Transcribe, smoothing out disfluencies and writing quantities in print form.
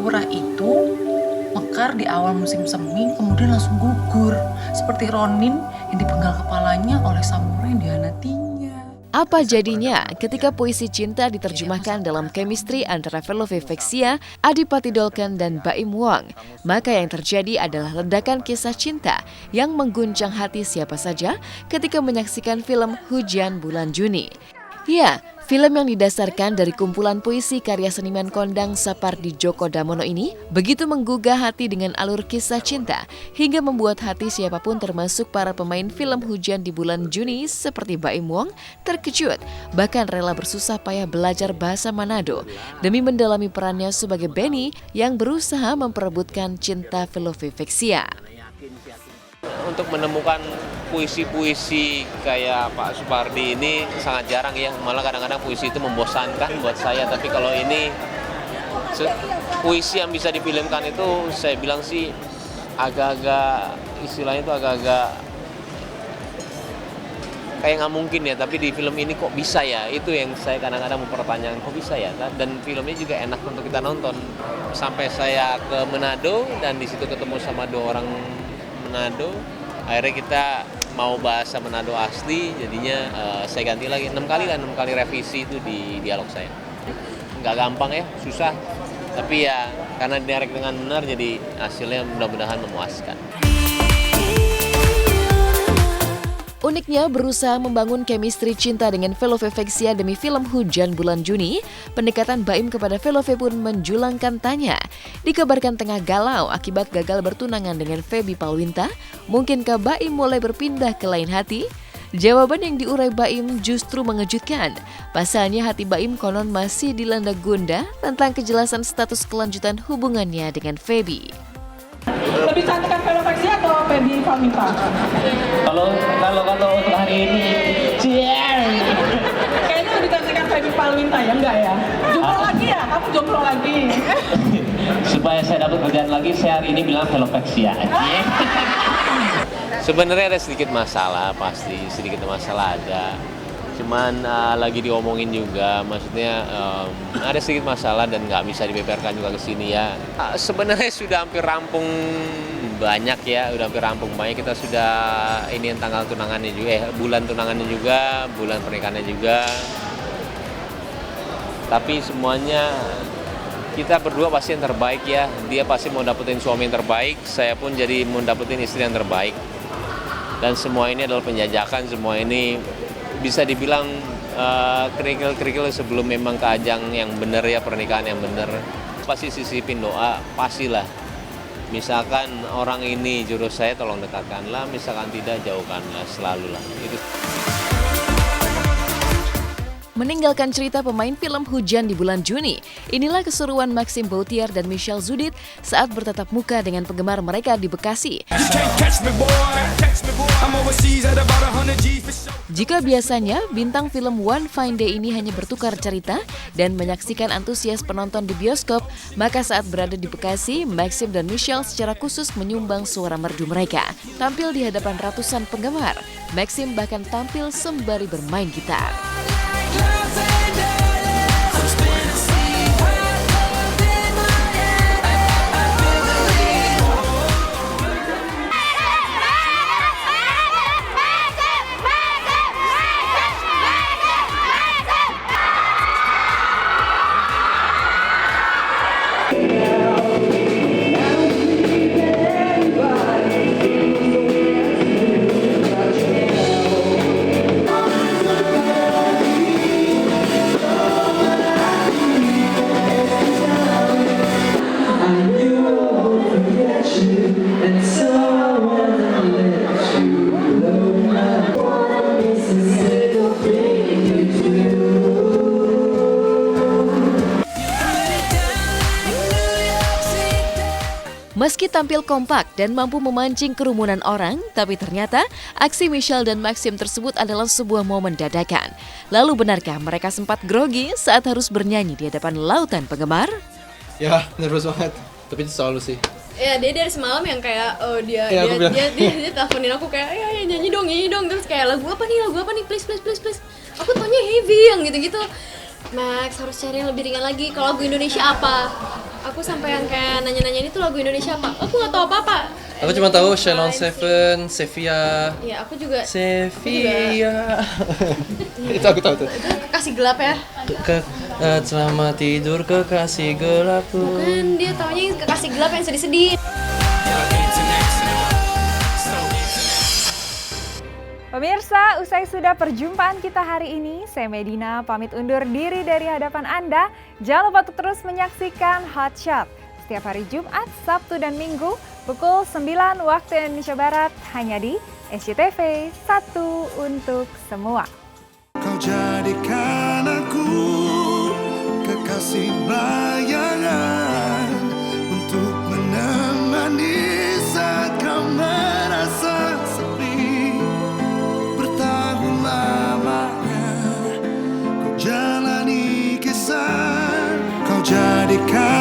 Sakura itu mekar di awal musim semi, kemudian langsung gugur. Seperti Ronin yang dipenggal kepalanya oleh samurai yang dihianatinya. Apa jadinya ketika puisi cinta diterjemahkan dalam chemistry antara Velovexia, Adipati Dolken, dan Baim Wong? Maka yang terjadi adalah ledakan kisah cinta yang mengguncang hati siapa saja ketika menyaksikan film Hujan Bulan Juni. Ya, film yang didasarkan dari kumpulan puisi karya seniman kondang Sapardi Djoko Damono ini begitu menggugah hati dengan alur kisah cinta hingga membuat hati siapapun termasuk para pemain film Hujan di Bulan Juni seperti Baim Wong terkejut, bahkan rela bersusah payah belajar bahasa Manado demi mendalami perannya sebagai Benny yang berusaha memperebutkan cinta Velovexia. Untuk menemukan puisi-puisi kayak Pak Supardi ini sangat jarang ya, malah kadang-kadang puisi itu membosankan buat saya. Tapi kalau ini puisi yang bisa difilmkan itu saya bilang sih agak-agak, istilahnya itu agak-agak kayak nggak mungkin ya, tapi di film ini kok bisa ya, itu yang saya kadang-kadang mempertanyakan kok bisa ya. Dan filmnya juga enak untuk kita nonton. Sampai saya ke Manado dan di situ ketemu sama 2 orang Manado, akhirnya kita mau bahasa Manado asli, jadinya saya ganti lagi 6 kali revisi itu di dialog saya. Nggak gampang ya, susah, tapi ya karena direct dengan benar jadi hasilnya mudah-mudahan memuaskan. Uniknya berusaha membangun chemistry cinta dengan Velovexia demi film Hujan Bulan Juni, pendekatan Baim kepada Velove pun menjulangkan tanya. Dikabarkan tengah galau akibat gagal bertunangan dengan Feby Palwinta, mungkinkah Baim mulai berpindah ke lain hati? Jawaban yang diurai Baim justru mengejutkan. Pasalnya hati Baim konon masih dilanda gundah tentang kejelasan status kelanjutan hubungannya dengan Feby. Lebih cantik kan Velovexia atau Feby Palwinta? Kalau untuk hari ini, Kayaknya lebih cantik kan Feby Palwinta ya, enggak ya? Jomblo lagi ya? Kamu jomblo lagi? supaya saya dapat kerjaan lagi, saya hari ini bilang Velovexia. Sebenarnya ada sedikit masalah, pasti sedikit masalah ada. Cuman lagi diomongin juga, maksudnya ada sedikit masalah dan nggak bisa dibeberkan juga ke sini ya. Sebenarnya sudah hampir rampung banyak ya, udah hampir rampung banyak. Kita sudah ini tanggal tunangannya juga, bulan tunangannya juga, bulan pernikahannya juga. Tapi semuanya kita berdua pasti yang terbaik ya. Dia pasti mau dapetin suami yang terbaik, saya pun jadi mau dapetin istri yang terbaik. Dan semua ini adalah penjajakan, semua ini bisa dibilang kerikil-kerikil sebelum memang ke ajang yang benar ya, pernikahan yang benar. Pasti sisipin doa, pastilah. Misalkan orang ini jodoh saya, tolong dekatkanlah, misalkan tidak, jauhkanlah, selalulah. Itu. Meninggalkan cerita pemain film Hujan di Bulan Juni, inilah keseruan Maxim Bautier dan Michelle Zudit saat bertatap muka dengan penggemar mereka di Bekasi. Jika biasanya bintang film One Fine Day ini hanya bertukar cerita dan menyaksikan antusias penonton di bioskop, maka saat berada di Bekasi, Maxim dan Michelle secara khusus menyumbang suara merdu mereka. Tampil di hadapan ratusan penggemar, Maxim bahkan tampil sembari bermain gitar. Meski tampil kompak dan mampu memancing kerumunan orang, tapi ternyata aksi Michelle dan Maxim tersebut adalah sebuah momen dadakan. Lalu benarkah mereka sempat grogi saat harus bernyanyi di hadapan lautan penggemar? Ya, nervous banget. Tapi itu selalu sih. Ya, dia dari semalam yang kayak dia teleponin aku kayak ya nyanyi dong terus kayak lagu apa nih please aku taunya heavy yang gitu-gitu. Max harus cari yang lebih ringan lagi, kalau lagu Indonesia apa? aku sampai yang kayak nanya-nanya ini tuh lagu Indonesia apa? Aku nggak tahu apa-apa. Aku cuma tahu Shalon Seven, Sevilla. Ya aku juga. Sevilla. Itu aku tahu tuh. Itu kekasih gelap ya. Selamat tidur kekasih gelapku. Bukan, dia taunya yang kekasih gelap yang sedih-sedih. Pemirsa, usai sudah perjumpaan kita hari ini, saya Medina pamit undur diri dari hadapan Anda. Jangan lupa untuk terus menyaksikan Hot Shot setiap hari Jumat, Sabtu, dan Minggu pukul 9 waktu Indonesia Barat hanya di SCTV, satu untuk semua. Kau jadikan aku kekasih bayangan untuk menemani saat kau merasa sepi. Bertahun lamanya kau jalani kisah, kau jadikan